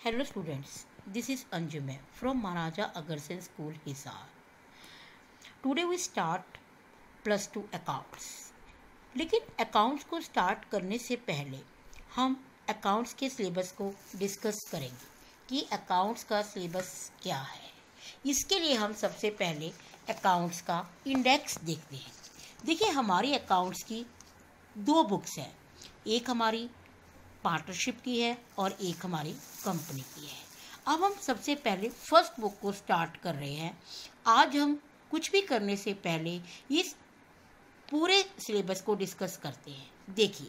Hello students, this is Anjume from Maharaja Agarsen School, Hisar. Today we start plus two accounts. लेकिन accounts को start करने से पहले हम अकाउंट्स के सिलेबस को डिस्कस करेंगे कि अकाउंट्स का सिलेबस क्या है। इसके लिए हम सबसे पहले अकाउंट्स का इंडेक्स देखते हैं। देखिए, हमारी अकाउंट्स की दो बुक्स हैं, एक हमारी पार्टनरशिप की है और एक हमारी कंपनी की है। अब हम सबसे पहले फर्स्ट बुक को स्टार्ट कर रहे हैं। आज हम कुछ भी करने से पहले इस पूरे सिलेबस को डिस्कस करते हैं। देखिए,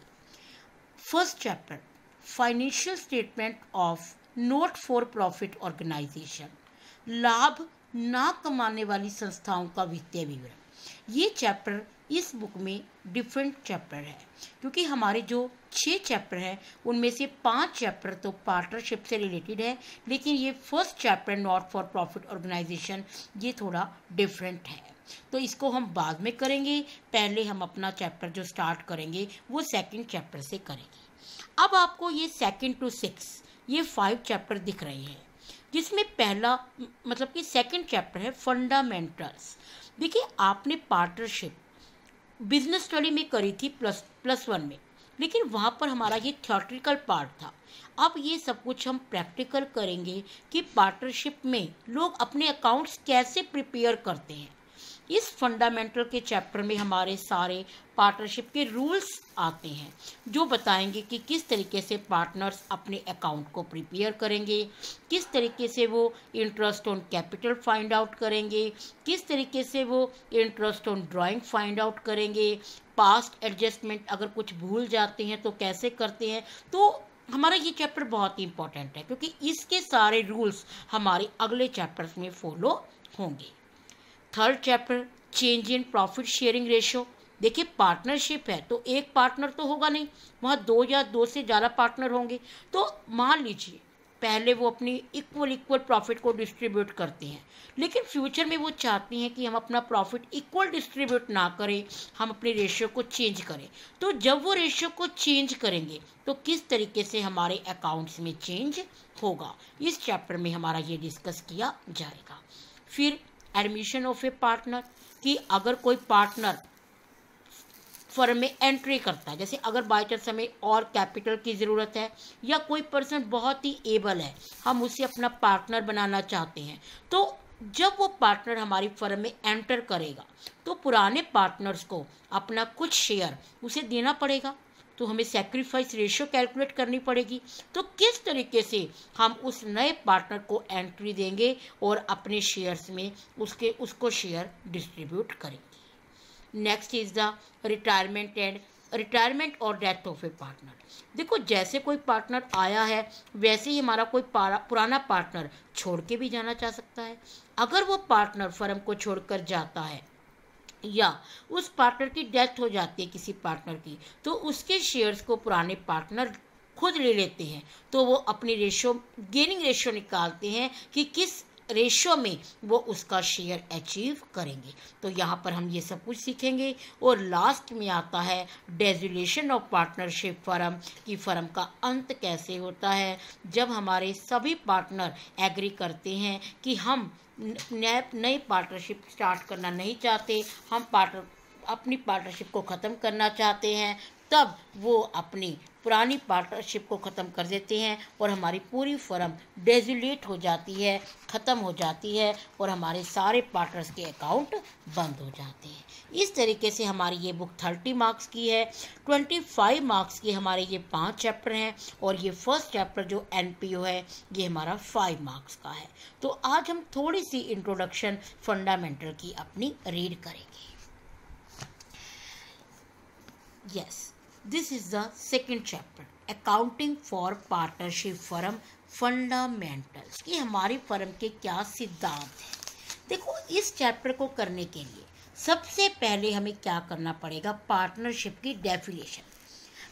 first chapter financial statement of not for profit organisation, लाभ ना कमाने वाली संस्थाओं का वित्तीय विवरण। ये चैप्टर इस बुक में डिफरेंट चैप्टर है, क्योंकि हमारे जो 6 चैप्टर हैं उनमें से 5 चैप्टर तो पार्टनरशिप से रिलेटेड है, लेकिन ये first chapter not for profit organisation ये थोड़ा डिफरेंट है। तो इसको हम बाद में करेंगे, पहले हम अपना चैप्टर जो स्टार्ट करेंगे वो सेकंड चैप्टर से करेंगे। अब आपको ये 2 to 6 ये 5 चैप्टर दिख रहे हैं, जिसमें पहला मतलब कि सेकंड चैप्टर है फंडामेंटल्स। देखिए, आपने पार्टनरशिप बिजनेस स्टडी में करी थी प्लस 1 में, लेकिन वहाँ पर हमारा ये थ्योरेटिकल पार्ट था। अब ये सब कुछ हम प्रैक्टिकल करेंगे कि पार्टनरशिप में लोग अपने अकाउंट्स कैसे प्रिपेयर करते हैं। इस फंडामेंटल के चैप्टर में हमारे सारे पार्टनरशिप के रूल्स आते हैं, जो बताएंगे कि किस तरीके से पार्टनर्स अपने अकाउंट को प्रिपेयर करेंगे, किस तरीके से वो interest on capital find out करेंगे, किस तरीके से वो interest on drawing find out करेंगे, पास्ट एडजस्टमेंट अगर कुछ भूल जाते हैं तो कैसे करते हैं। तो हमारा ये चैप्टर बहुत ही इंपॉर्टेंट है, क्योंकि इसके सारे रूल्स हमारे अगले चैप्टर्स में फॉलो होंगे। Third chapter change in profit sharing ratio. देखिए, पार्टनरशिप है तो एक पार्टनर तो होगा नहीं, वहाँ 2 या 2 से ज़्यादा पार्टनर होंगे। तो मान लीजिए पहले वो अपनी इक्वल प्रॉफिट को डिस्ट्रीब्यूट करते हैं, लेकिन फ्यूचर में वो चाहती हैं कि हम अपना प्रॉफिट इक्वल डिस्ट्रीब्यूट ना करें, हम अपने रेशियो को चेंज करें। तो जब वो रेशियो को चेंज करेंगे तो किस तरीके से हमारे अकाउंट्स में चेंज होगा, इस चैप्टर में हमारा ये डिस्कस किया जाएगा। फिर एडमिशन ऑफ ए पार्टनर, कि अगर कोई पार्टनर फर्म में एंट्री करता है, जैसे अगर बाई चांस हमें और कैपिटल की ज़रूरत है या कोई पर्सन बहुत ही एबल है, हम उसे अपना पार्टनर बनाना चाहते हैं, तो जब वो पार्टनर हमारी फर्म में एंटर करेगा तो पुराने पार्टनर्स को अपना कुछ शेयर उसे देना पड़ेगा। तो हमें सैक्रिफाइस रेशियो कैलकुलेट करनी पड़ेगी। तो किस तरीके से हम उस नए पार्टनर को एंट्री देंगे और अपने शेयर्स में उसको शेयर डिस्ट्रीब्यूट करेंगे। नेक्स्ट इज द रिटायरमेंट और डेथ ऑफ ए पार्टनर। देखो, जैसे कोई पार्टनर आया है वैसे ही हमारा कोई पुराना पार्टनर छोड़ के भी जाना चाह सकता है। अगर वो पार्टनर फर्म को छोड़कर जाता है या उस पार्टनर की डेथ हो जाती है किसी पार्टनर की, तो उसके शेयर्स को पुराने पार्टनर खुद ले लेते हैं। तो वो अपनी गेनिंग रेशियो निकालते हैं कि किस रेशियो में वो उसका शेयर अचीव करेंगे। तो यहाँ पर हम ये सब कुछ सीखेंगे। और लास्ट में आता है डेजुलेशन ऑफ पार्टनरशिप फर्म, की फर्म का अंत कैसे होता है, जब हमारे सभी पार्टनर एग्री करते हैं कि हम नई पार्टनरशिप स्टार्ट करना नहीं चाहते, हम अपनी पार्टनरशिप को ख़त्म करना चाहते हैं, तब वो अपनी पुरानी पार्टनरशिप को ख़त्म कर देते हैं और हमारी पूरी फर्म डेजुलेट हो जाती है, ख़त्म हो जाती है और हमारे सारे पार्टनर्स के अकाउंट बंद हो जाते हैं। इस तरीके से हमारी ये बुक 30 मार्क्स की है। 25 मार्क्स के हमारे ये 5 चैप्टर हैं और ये फर्स्ट चैप्टर जो NPO है ये हमारा 5 मार्क्स का है। तो आज हम थोड़ी सी इंट्रोडक्शन फंडामेंटल की अपनी रीड करेंगे। Yes, this is the second chapter, accounting for partnership firm fundamentals, कि हमारी फर्म के क्या सिद्धांत हैं। देखो, इस चैप्टर को करने के लिए सबसे पहले हमें क्या करना पड़ेगा, पार्टनरशिप की डेफिनेशन।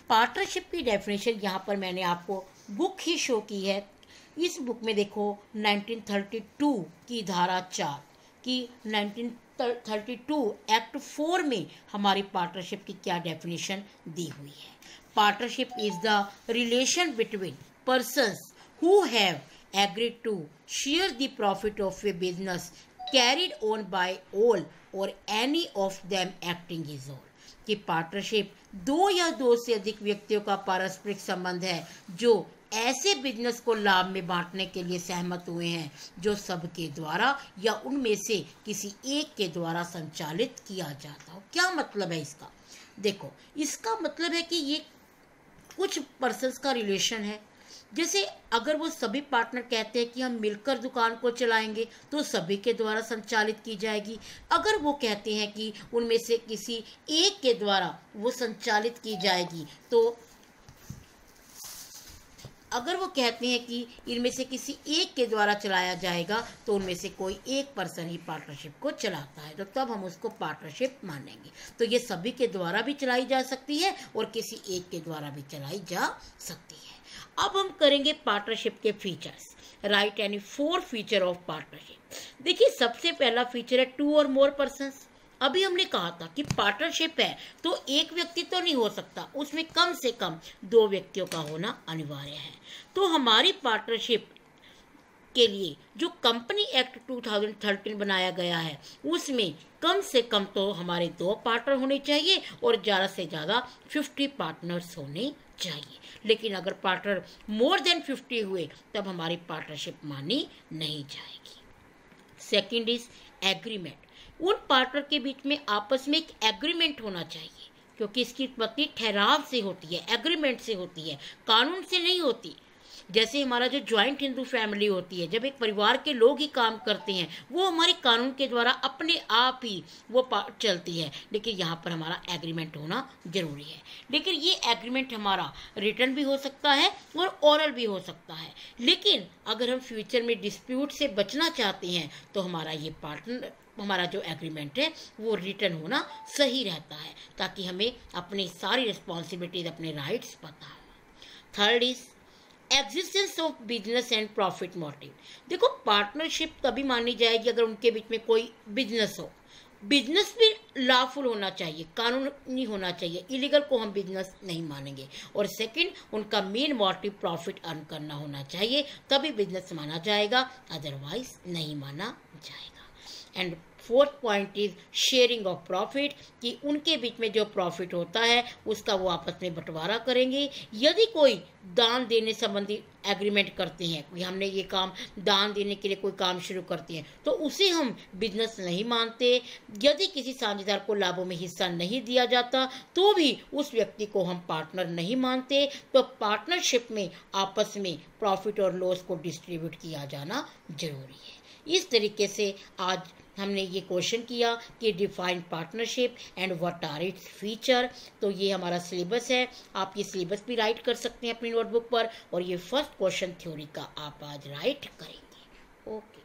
पार्टनरशिप की डेफिनेशन यहाँ पर मैंने आपको बुक ही शो की है। इस बुक में देखो 1932 की धारा 4 की 1932 एक्ट 4 में हमारी पार्टनरशिप की क्या डेफिनेशन दी हुई है। Partnership is the relation between persons who have agreed to share the profit of a business carried on by all or any of them acting as all। कि पार्टनरशिप दो या दो से अधिक व्यक्तियों का पारस्परिक संबंध है जो ऐसे बिजनेस को लाभ में बांटने के लिए सहमत हुए हैं जो सबके द्वारा या उनमें से किसी एक के द्वारा संचालित किया जाता हो। क्या मतलब है इसका? देखो, इसका मतलब है कि ये कुछ पर्सन्स का रिलेशन है। जैसे अगर वो सभी पार्टनर कहते हैं कि हम मिलकर दुकान को चलाएंगे तो सभी के द्वारा संचालित की जाएगी। अगर वो कहते हैं कि उनमें से किसी एक के द्वारा वो संचालित की जाएगी तो अगर वो कहते हैं कि इनमें से किसी एक के द्वारा चलाया जाएगा तो उनमें से कोई एक पर्सन ही पार्टनरशिप को चलाता है, तो तब हम उसको पार्टनरशिप मानेंगे। तो ये सभी के द्वारा भी चलाई जा सकती है और किसी एक के द्वारा भी चलाई जा सकती है। अब हम करेंगे पार्टनरशिप के features. Right any 4 feature of partnership. देखिए, सबसे पहला फीचर है 2 और मोर पर्सन्स। अभी हमने कहा था कि पार्टनरशिप है तो एक व्यक्ति तो नहीं हो सकता, उसमें कम से कम 2 व्यक्तियों का होना अनिवार्य है। तो हमारी पार्टनरशिप के लिए जो कंपनी एक्ट 2013 बनाया गया है उसमें कम से कम तो हमारे 2 पार्टनर होने चाहिए और ज़्यादा से ज़्यादा 50 पार्टनर्स होने चाहिए। लेकिन अगर पार्टनर मोर देन 50 हुए तब हमारी पार्टनरशिप मानी नहीं जाएगी। Second is agreement. उन पार्टनर के बीच में आपस में एक एग्रीमेंट होना चाहिए, क्योंकि इसकी उत्पत्ति ठहराव से होती है, एग्रीमेंट से होती है, कानून से नहीं होती। जैसे हमारा जो ज्वाइंट हिंदू फैमिली होती है, जब एक परिवार के लोग ही काम करते हैं वो हमारे कानून के द्वारा अपने आप ही वो चलती है, लेकिन यहाँ पर हमारा एग्रीमेंट होना जरूरी है। लेकिन ये एग्रीमेंट हमारा रिटन भी हो सकता है और ओरल भी हो सकता है। लेकिन अगर हम फ्यूचर में डिस्प्यूट से बचना चाहते हैं तो हमारा जो एग्रीमेंट है वो रिटन होना सही रहता है, ताकि हमें अपनी सारी रिस्पॉन्सिबिलिटीज, अपने राइट्स पता हो। Third is existence of business and profit motive. देखो, पार्टनरशिप तभी मानी जाएगी अगर उनके बीच में कोई बिजनेस हो। बिजनेस भी लॉफुल होना चाहिए, कानूनी होना चाहिए, इलीगल को हम बिजनेस नहीं मानेंगे। और सेकंड, उनका मेन मोटिव प्रॉफिट अर्न करना होना चाहिए, तभी बिजनेस माना जाएगा, अदरवाइज नहीं माना जाएगा। And fourth point is sharing of profit, कि उनके बीच में जो प्रॉफिट होता है उसका वो आपस में बंटवारा करेंगे। यदि कोई दान देने संबंधी एग्रीमेंट करते हैं, कि हमने ये काम दान देने के लिए कोई काम शुरू करते हैं, तो उसे हम बिजनेस नहीं मानते। यदि किसी साझेदार को लाभों में हिस्सा नहीं दिया जाता तो भी उस व्यक्ति को हम पार्टनर नहीं मानते। तो पार्टनरशिप में आपस में प्रॉफिट और लॉस को डिस्ट्रीब्यूट किया जाना जरूरी है। इस तरीके से आज हमने ये क्वेश्चन किया कि define partnership and what are its feature. तो ये हमारा सिलेबस है, आप ये सिलेबस भी राइट कर सकते हैं अपनी नोटबुक पर, और ये फर्स्ट क्वेश्चन थ्योरी का आप आज राइट करेंगे। ओके।